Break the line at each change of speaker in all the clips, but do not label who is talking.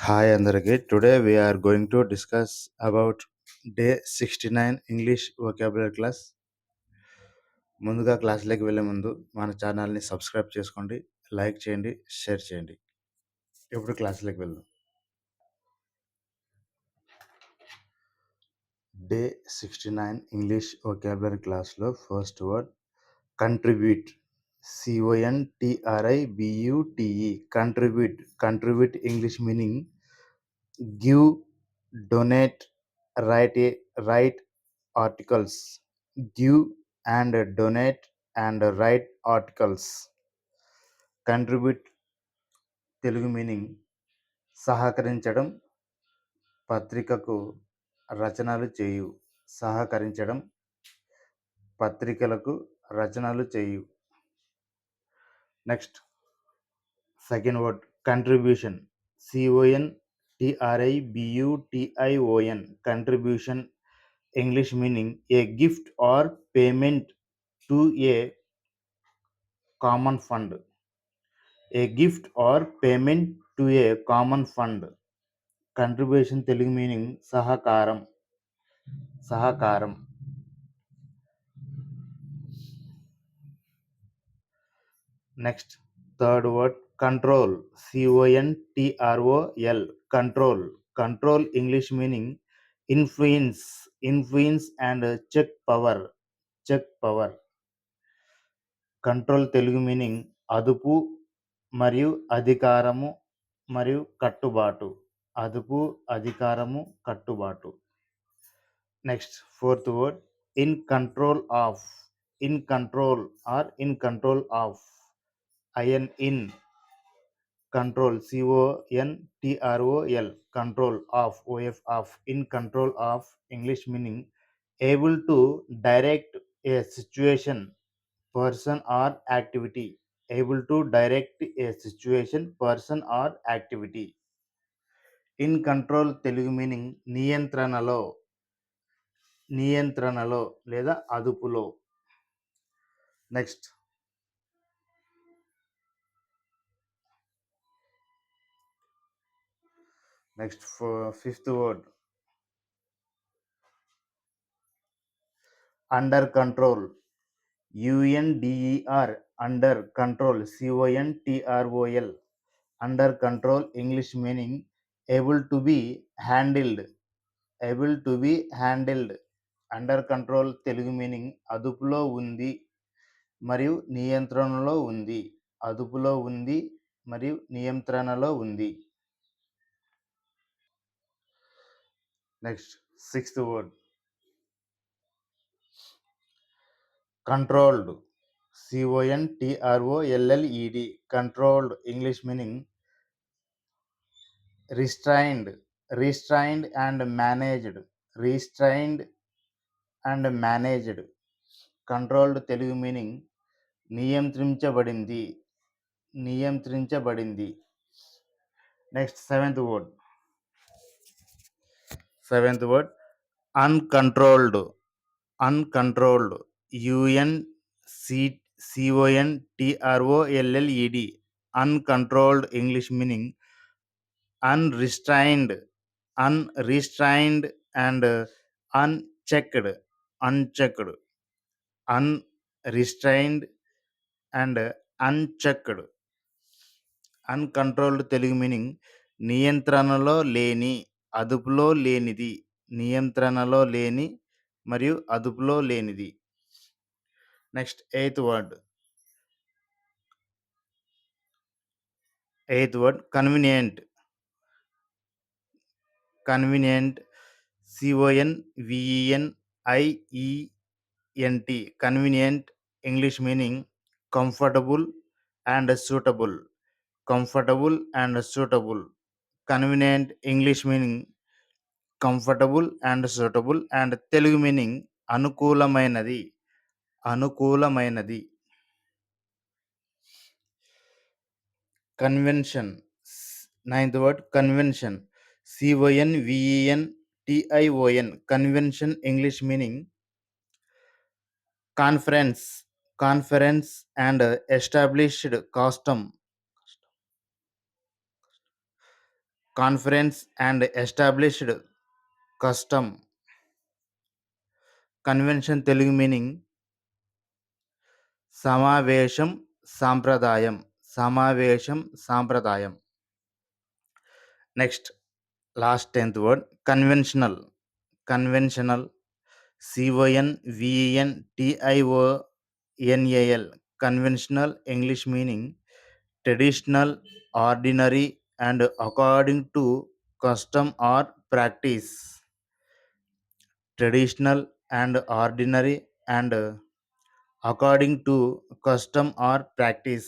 Hi Andariki. Today we are going to discuss about day 69 English vocabulary class. ముందుగా క్లాస్లోకి వెళ్ళే ముందు మన ఛానల్ని సబ్స్క్రైబ్ చేసుకోండి, లైక్ చేయండి, షేర్ చేయండి. ఇప్పుడు క్లాస్లోకి వెళ్దాం. డే 69 ఇంగ్లీష్ vocabulary క్లాస్లో first word contribute. CONTRIBUTE contribute. Contribute English meaning give, donate, write articles. Give and donate and write articles. Contribute Telugu meaning సహకరించడం, పత్రికకు రచనలు చేయు. సహకరించడం, పత్రికలకు రచనలు చేయు. Next second word contribution. CONTRIBUTION contribution English meaning a gift or payment to a common fund. A gift or payment to a common fund. Contribution Telugu meaning సహకారం. సహకారం. Next third word control. CONTROL control. Control English meaning influence. Influence and check power. Check power. Control Telugu meaning అదుపు మరియు అధికారము మరియు కట్టుబాటు. అదుపు, అధికారము, కట్టుబాటు. Next fourth word in control of. In control or in control of. In control CONTROL control of OF of. In control of English meaning able to direct a situation, person or activity. Able to direct a situation, person or activity. In control Telugu meaning నియంత్రణలో. నియంత్రణలో లేదా అదుపులో. Next fifth word under control. UNDER under control. CONTROL under control English meaning able to be handled. Able to be handled. Under control Telugu meaning అదుపులో ఉంది మరియు నియంత్రణలో ఉంది. అదుపులో ఉంది మరియు నియంత్రణలో ఉంది. Next sixth word controlled. CONTROLLED controlled English meaning restrained. Restrained and managed. Restrained and managed. Controlled Telugu meaning నియంత్రించబడింది. నియంత్రించబడింది. Next seventh word uncontrolled. Uncontrolled. UNCONTROLLED uncontrolled English meaning unrestrained. Unrestrained and unchecked. Unchecked. Unrestrained and unchecked. Uncontrolled Telugu meaning నియంత్రణలో లేని, అదుపులో లేనిది. నియంత్రణలో లేని మరియు అదుపులో లేనిది. Next eighth word convenient. Convenient. CONVENIENT convenient English meaning comfortable and suitable. Comfortable and suitable. Convenient English meaning comfortable and suitable and Telugu meaning అనుకూలమైనది. అనుకూలమైనది. Convention. Ninth word convention. CONVENTION convention English meaning conference. Conference and established custom. conference and established custom. Convention Telugu meaning సమావేశం సాంప్రదాయం. సమావేశం సాంప్రదాయం. Next last 10th word conventional. Conventional CONVENTIONAL. Conventional English meaning traditional, ordinary and according to custom or practice. Traditional and ordinary and according to custom or practice.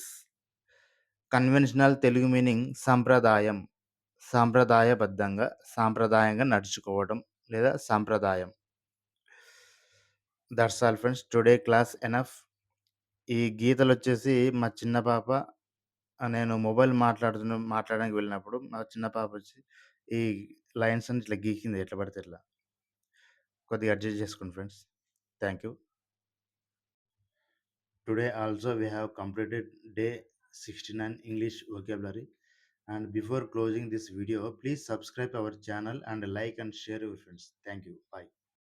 Conventional Telugu meaning సంప్రదాయం. సాంప్రదాయంగా నడుచుకోవడం లేదా సాంప్రదాయం. That's all friends, today class enough. ఈ గీతలు వచ్చేసి మా చిన్న పాప, నేను మొబైల్ మాట్లాడడానికి వెళ్ళినప్పుడు మా చిన్న పాప వచ్చి ఈ లైన్స్ అని ఇట్లా గీకింది, ఎట్లా పడితే ఇట్లా. కొద్దిగా అడ్జస్ట్ చేసుకోండి friends. Thank you. Today also we have completed day 69 English vocabulary. And before closing this video, please subscribe our channel and like and share your friends. Thank you. Bye.